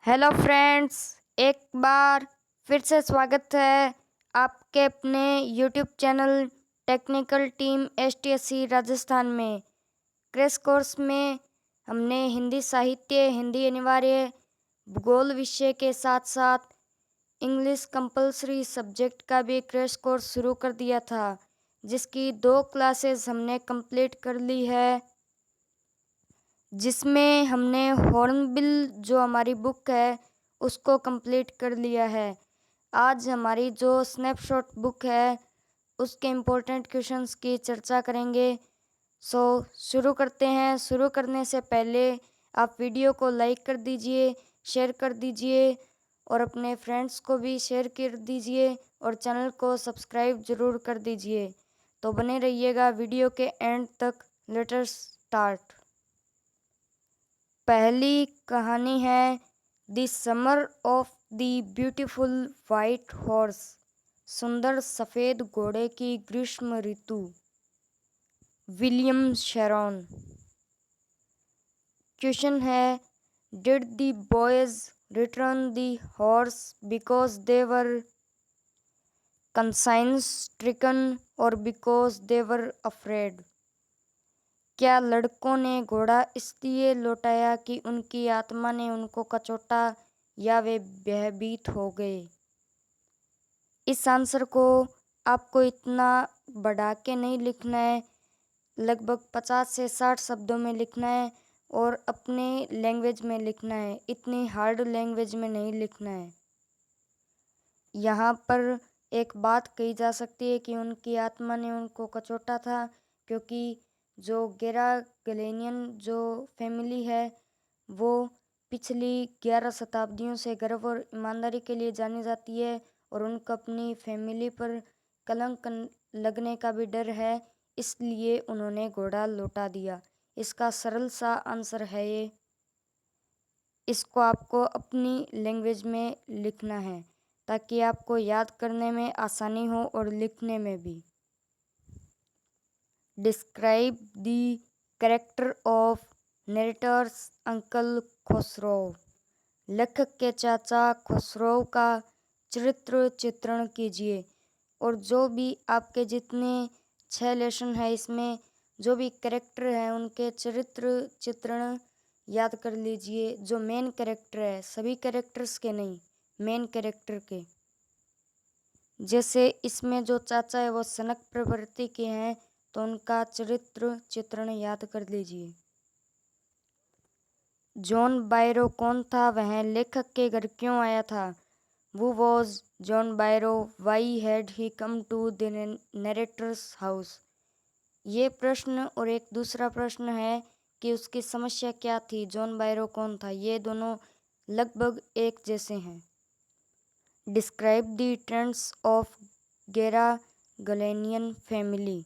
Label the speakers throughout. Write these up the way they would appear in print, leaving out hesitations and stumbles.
Speaker 1: Hello friends, एक बार फिर से स्वागत है आपके अपने YouTube channel technical team STSC Rajasthan में। क्रैश कोर्स में हमने हिंदी साहित्य, हिंदी अनिवार्य, भूगोल विषय के साथ साथ इंग्लिश कंपलसरी सब्जेक्ट का भी क्रैश कोर्स शुरू कर दिया था, जिसकी 2 क्लासेस हमने कंप्लीट कर ली है, जिसमें हमने हॉर्नबिल जो हमारी बुक है उसको कंप्लीट कर लिया है। आज हमारी जो स्नैपशॉट बुक है उसके इम्पोर्टेंट क्वेश्चंस की चर्चा करेंगे। सो शुरू करते हैं। शुरू करने से पहले आप वीडियो को लाइक कर दीजिए, शेयर कर दीजिए और अपने फ्रेंड्स को भी शेयर कर दीजिए और चैनल को सब्सक्राइब ज़रूर कर दीजिए। तो बने रहिएगा वीडियो के एंड तक। Let us start. पहली कहानी है the summer of the beautiful white horse, सुंदर सफ़ेद घोड़े की ग्रीष्म ऋतु, विलियम शेरॉन। क्वेश्चन है, did the boys return the horse because they were conscience stricken और बिकॉज दे वर अफ्रेड? क्या लड़कों ने घोड़ा इसलिए लौटाया कि उनकी आत्मा ने उनको कचोटा या वे भयभीत हो गए? इस आंसर को आपको इतना बढ़ा के नहीं लिखना है, लगभग 50 से 60 शब्दों में लिखना है और अपने लैंग्वेज में लिखना है, इतनी हार्ड लैंग्वेज में नहीं लिखना है। यहाँ पर एक बात कही जा सकती है कि उनकी आत्मा ने उनको कचोटा था, क्योंकि जो गेरा गलेनियन जो फैमिली है वो पिछली 11 शताब्दियों से गर्व और ईमानदारी के लिए जानी जाती है और उनको अपनी फैमिली पर कलंक लगने का भी डर है, इसलिए उन्होंने घोड़ा लौटा दिया। इसका सरल सा आंसर है ये। इसको आपको अपनी लैंग्वेज में लिखना है ताकि आपको याद करने में आसानी हो और लिखने में भी। Describe the character of narrator's uncle Khusro. लेखक के चाचा खुसरो का चरित्र चित्रण कीजिए। और जो भी आपके जितने 6 लेसन है इसमें जो भी कैरेक्टर है उनके चरित्र चित्रण याद कर लीजिए। जो मेन कैरेक्टर है, सभी कैरेक्टर्स के नहीं, मेन कैरेक्टर के। जैसे इसमें जो चाचा है वो सनक प्रवृत्ति के हैं, तो उनका चरित्र चित्रण याद कर लीजिए। जॉन बायरो कौन था? वह लेखक के घर क्यों आया था? Who was John Byro? Why had he come to the narrator's house? ये प्रश्न और एक दूसरा प्रश्न है कि उसकी समस्या क्या थी। जॉन बायरो कौन था? ये दोनों लगभग एक जैसे हैं। डिस्क्राइब द ट्रेंड्स ऑफ गेरा गलेनियन फैमिली।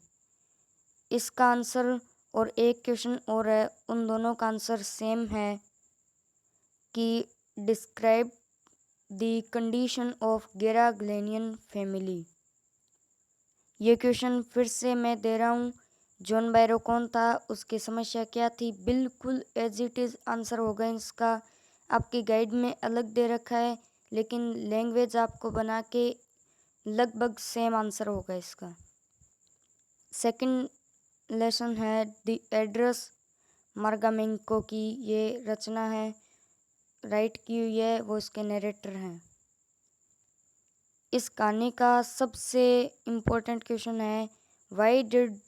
Speaker 1: इसका आंसर और एक क्वेश्चन और है, उन दोनों का आंसर सेम है कि डिस्क्राइब द कंडीशन ऑफ गेरा गलेनियन फैमिली। ये क्वेश्चन फिर से मैं दे रहा हूँ। जॉन बायरो कौन था, उसकी समस्या क्या थी, बिल्कुल एज इट इज़ आंसर होगा इसका। आपकी गाइड में अलग दे रखा है, लेकिन लैंग्वेज आपको बना के लगभग सेम आंसर होगा इसका। सेकंड लेसन है द एड्रेस मार्गामेंको की। ये रचना है, राइट की हुई है, वो इसके नरेटर हैं। इस कहानी का सबसे इम्पोर्टेंट क्वेश्चन है, why did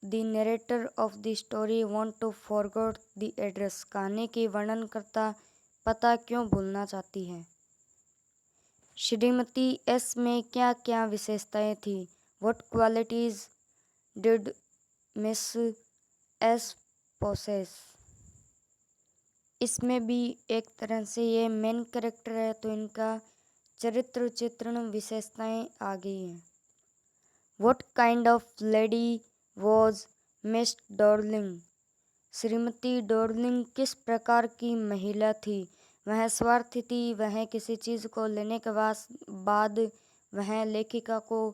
Speaker 1: the narrator of the story want to forgot the address? कहानी की वर्णनकर्ता पता क्यों भूलना चाहती है? श्रीमती एस में क्या क्या विशेषताएं थी? What qualities did miss S possess? इसमें भी एक तरह से ये मेन कैरेक्टर है, तो इनका चरित्र चित्रण विशेषताएं आ गई हैं। What kind of lady was miss Darling? Shrimati Darling किस प्रकार की महिला थी? वह स्वार्थी थी, वह किसी चीज़ को लेने के बाद वह लेखिका को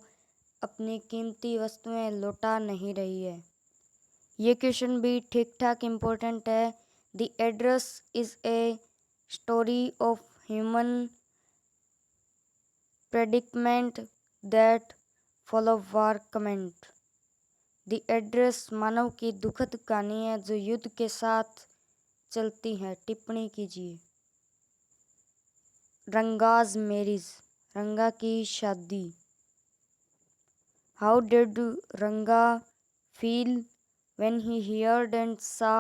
Speaker 1: अपनी कीमती वस्तुएं लौटा नहीं रही है। ये क्वेश्चन भी ठीक ठाक इम्पोर्टेंट है। The address is a story of human predicament that follow war comment. The address मानव की दुखद कहानी है जो युद्ध के साथ चलती है। टिप्पणी कीजिए। रंगाज मैरिज, रंगा की शादी। How did Ranga feel when he heard and saw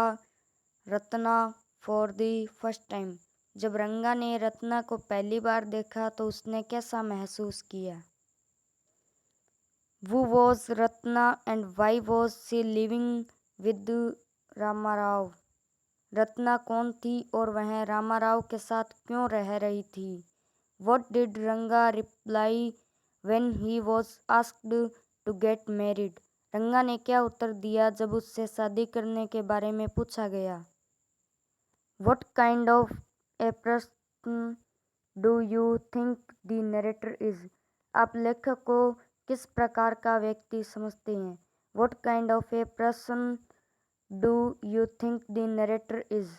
Speaker 1: Ratna for the first time. जब रंगा ने रत्ना को पहली बार देखा तो उसने कैसा महसूस किया। Who was Ratna and why was she living with Rama Rao. Ratna कौन थी और वह रामाराव के साथ क्यों रह रही थी। What did रंगा reply when he was asked to get married। रंगा ने क्या उत्तर दिया जब उससे शादी करने के बारे में पूछा गया। What kind of a person do you think the narrator is। आप लेखक को किस प्रकार का व्यक्ति समझते हैं। What kind of a person do you think the narrator is।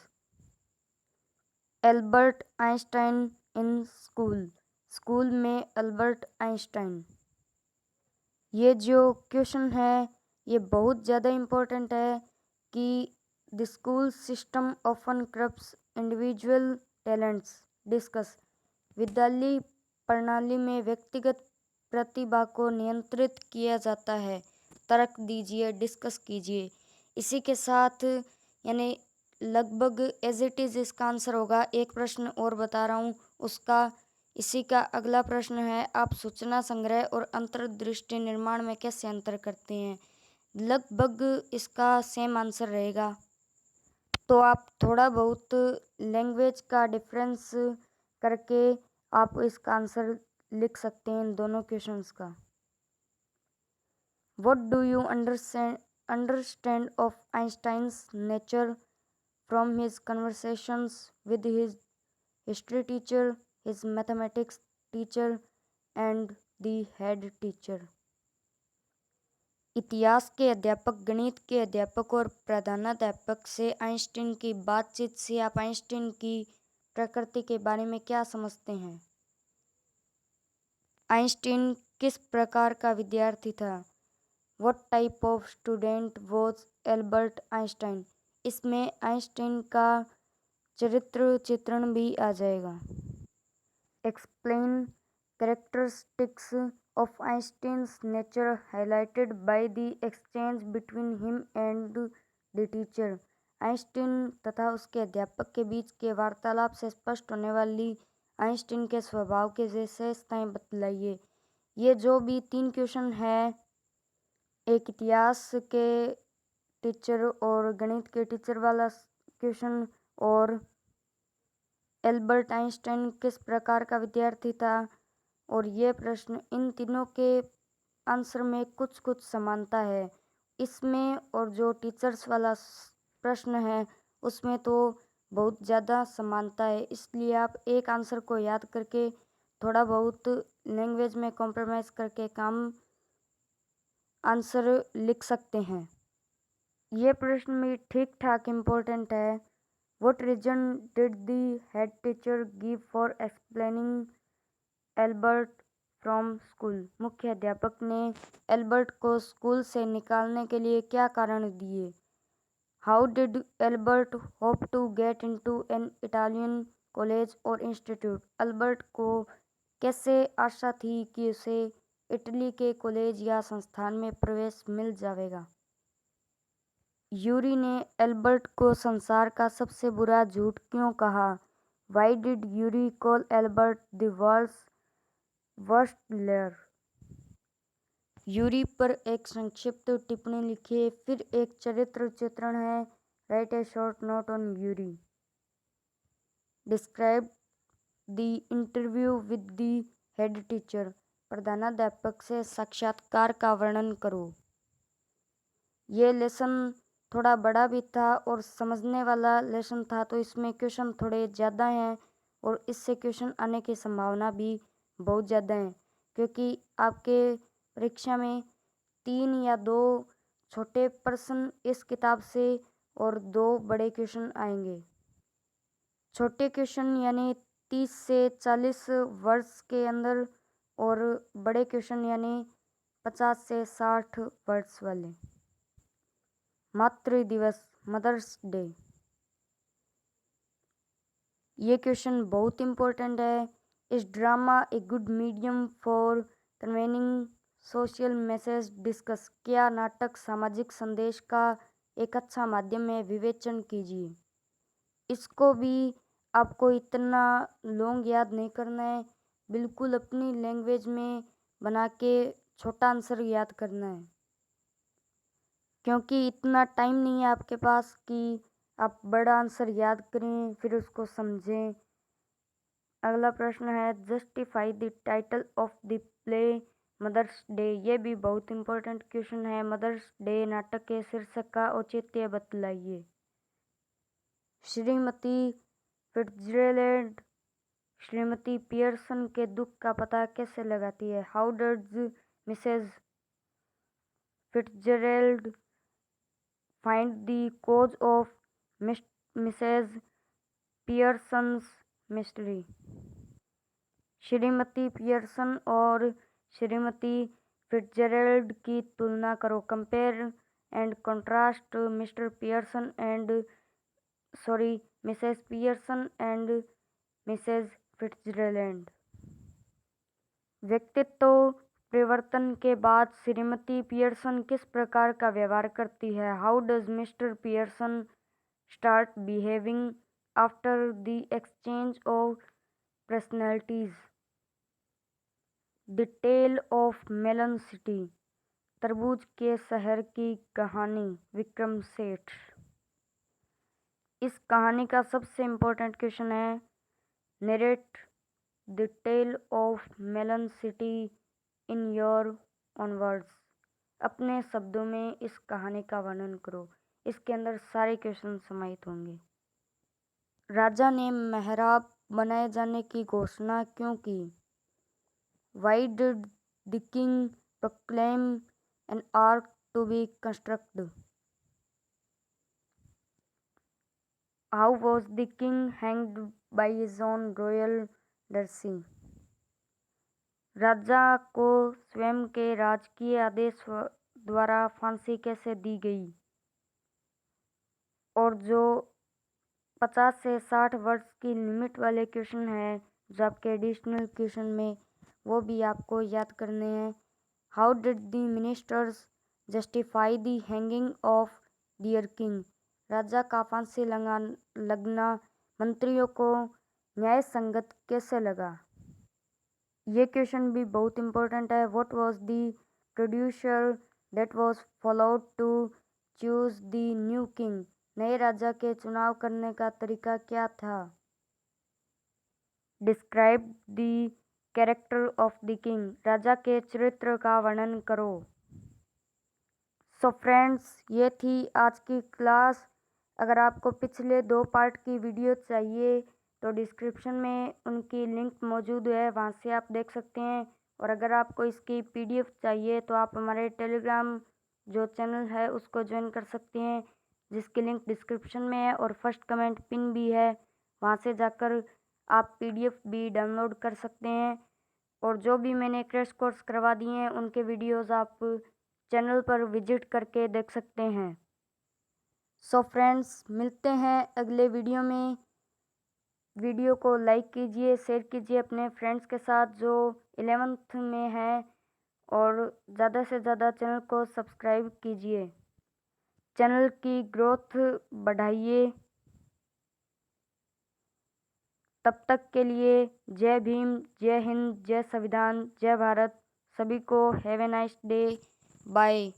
Speaker 1: Albert Einstein in school, school में एल्बर्ट आइंस्टाइन। ये जो क्वेश्चन है ये बहुत ज़्यादा इम्पोर्टेंट है कि the school system often corrupts individual talents discuss. विद्यालय प्रणाली में व्यक्तिगत प्रतिभा को नियंत्रित किया जाता है। तर्क दीजिए, डिस्कस कीजिए। इसी के साथ यानी लगभग एज इट इज़ इसका आंसर होगा। एक प्रश्न और बता रहा हूँ उसका। इसी का अगला प्रश्न है, आप सूचना संग्रह और अंतर्दृष्टि निर्माण में कैसे अंतर करते हैं। लगभग इसका सेम आंसर रहेगा। तो आप थोड़ा बहुत लैंग्वेज का डिफरेंस करके आप इसका आंसर लिख सकते हैं इन दोनों क्वेश्चंस का। What do you understand of Einstein's nature from his conversations with his history teacher, his mathematics teacher and the head teacher. इतिहास के अध्यापक, गणित के अध्यापक और प्रधानाध्यापक से आइंस्टीन की बातचीत से आप आइंस्टीन की प्रकृति के बारे में क्या समझते हैं। आइंस्टीन किस प्रकार का विद्यार्थी था। What type of student was Albert Einstein. इसमें आइंस्टीन का चरित्र चित्रण भी आ जाएगा। Explain characteristics of Einstein's nature highlighted by the exchange between him and the teacher. Einstein तथा उसके अध्यापक के बीच के वार्तालाप से स्पष्ट होने वाली आइंस्टीन के स्वभाव के विशेषताएं बतलाइए। ये जो भी 3 क्वेश्चन है, एक इतिहास के टीचर और गणित के टीचर वाला क्वेश्चन और एल्बर्ट आइंस्टाइन किस प्रकार का विद्यार्थी था, और ये प्रश्न, इन तीनों के आंसर में कुछ कुछ समानता है इसमें। और जो टीचर्स वाला प्रश्न है उसमें तो बहुत ज़्यादा समानता है। इसलिए आप एक आंसर को याद करके थोड़ा बहुत लैंग्वेज में कॉम्प्रोमाइज़ करके काम आंसर लिख सकते हैं। ये प्रश्न भी ठीक ठाक इम्पोर्टेंट है। What reason did the head teacher give for explaining Albert from school. मुख्य अध्यापक ने एल्बर्ट को स्कूल से निकालने के लिए क्या कारण दिए। How did Albert hope to get into an Italian college और इंस्टीट्यूट। एल्बर्ट को कैसे आशा थी कि उसे इटली के कॉलेज या संस्थान में प्रवेश मिल जाएगा। यूरी ने एल्बर्ट को संसार का सबसे बुरा झूठ क्यों कहा। Why did Yuri call Albert the world's worst liar. यूरी पर एक संक्षिप्त टिप्पणी लिखिए। फिर एक चरित्र चित्रण है। Right A short note on Yuri. Describe the interview with the head teacher. प्रधानाध्यापक से साक्षात्कार का वर्णन करो। ये लेसन थोड़ा बड़ा भी था और समझने वाला लेसन था, तो इसमें क्वेश्चन थोड़े ज़्यादा हैं और इससे क्वेश्चन आने की संभावना भी बहुत ज़्यादा है, क्योंकि आपके परीक्षा में 3 या 2 छोटे प्रश्न इस किताब से और 2 बड़े क्वेश्चन आएंगे। छोटे क्वेश्चन यानी 30 से 40 वर्ष के अंदर, और बड़े क्वेश्चन यानी 50 से 60 वर्ष वाले। मातृ दिवस, मदर्स डे, ये क्वेश्चन बहुत इम्पोर्टेंट है। Is drama a good medium for conveying social message discuss, क्या नाटक सामाजिक संदेश का एक अच्छा माध्यम है? विवेचन कीजिए। इसको भी आपको इतना लॉन्ग याद नहीं करना है, बिल्कुल अपनी लैंग्वेज में बना के छोटा आंसर याद करना है, क्योंकि इतना टाइम नहीं है आपके पास कि आप बड़ा आंसर याद करें फिर उसको समझें। अगला प्रश्न है, justify the title of the play Mother's Day. ये भी बहुत इंपॉर्टेंट क्वेश्चन है। मदर्स डे नाटक के शीर्षक का औचित्य बतलाइए। श्रीमती फिट्जजेराल्ड श्रीमती पियर्सन के दुख का पता कैसे लगाती है? How does Mrs Fitzgerald find the cause of Mrs Pearson's mystery. श्रीमती पियर्सन और श्रीमती फिट्जजेराल्ड की तुलना करो। Compare and contrast Mr Pearson and Mrs Pearson and Mrs Fitzgerald. व्यक्तित्व परिवर्तन के बाद श्रीमती पियर्सन किस प्रकार का व्यवहार करती है? How does Mr Pearson start behaving after the exchange of personalities. The tale of melon city, तरबूज के शहर की कहानी, विक्रम सेठ। इस कहानी का सबसे इम्पोर्टेंट क्वेश्चन है, narrate the tale of melon city in your own words. अपने शब्दों में इस कहानी का वर्णन करो। इसके अंदर सारे क्वेश्चन समाहित होंगे। राजा ने मेहराब बनाए जाने की घोषणा क्यों की? Why did the king proclaim an ark to be constructed? How was the king hanged by his own royal डर्सी? राजा को स्वयं के राजकीय आदेश द्वारा फांसी कैसे दी गई? और जो 50 से 60 वर्ष की लिमिट वाले क्वेश्चन है जो आपके एडिशनल क्वेश्चन में, वो भी आपको याद करने हैं। How did the ministers justify the hanging of dear king? राजा का फांसी लगना मंत्रियों को न्याय संगत कैसे लगा? ये क्वेश्चन भी बहुत इंपॉर्टेंट है। What was the producer that was followed to choose the new king? नए राजा के चुनाव करने का तरीका क्या था? Describe the character of the king, राजा के चरित्र का वर्णन करो। सो फ्रेंड्स, ये थी आज की क्लास। अगर आपको पिछले 2 पार्ट की वीडियो चाहिए तो डिस्क्रिप्शन में उनकी लिंक मौजूद है, वहाँ से आप देख सकते हैं। और अगर आपको इसकी PDF चाहिए तो आप हमारे टेलीग्राम जो चैनल है उसको ज्वाइन कर सकते हैं, जिसकी लिंक डिस्क्रिप्शन में है और फर्स्ट कमेंट पिन भी है। वहाँ से जाकर आप PDF भी डाउनलोड कर सकते हैं। और जो भी मैंने क्रैश कोर्स करवा दिए हैं उनके वीडियोस आप चैनल पर विजिट करके देख सकते हैं। सो फ्रेंड्स, मिलते हैं अगले वीडियो में। वीडियो को लाइक कीजिए, शेयर कीजिए अपने फ्रेंड्स के साथ जो 11th में हैं, और ज़्यादा से ज़्यादा चैनल को सब्सक्राइब कीजिए, चैनल की ग्रोथ बढ़ाइए। तब तक के लिए जय भीम, जय हिंद, जय संविधान, जय भारत। सभी को have a nice day. Bye.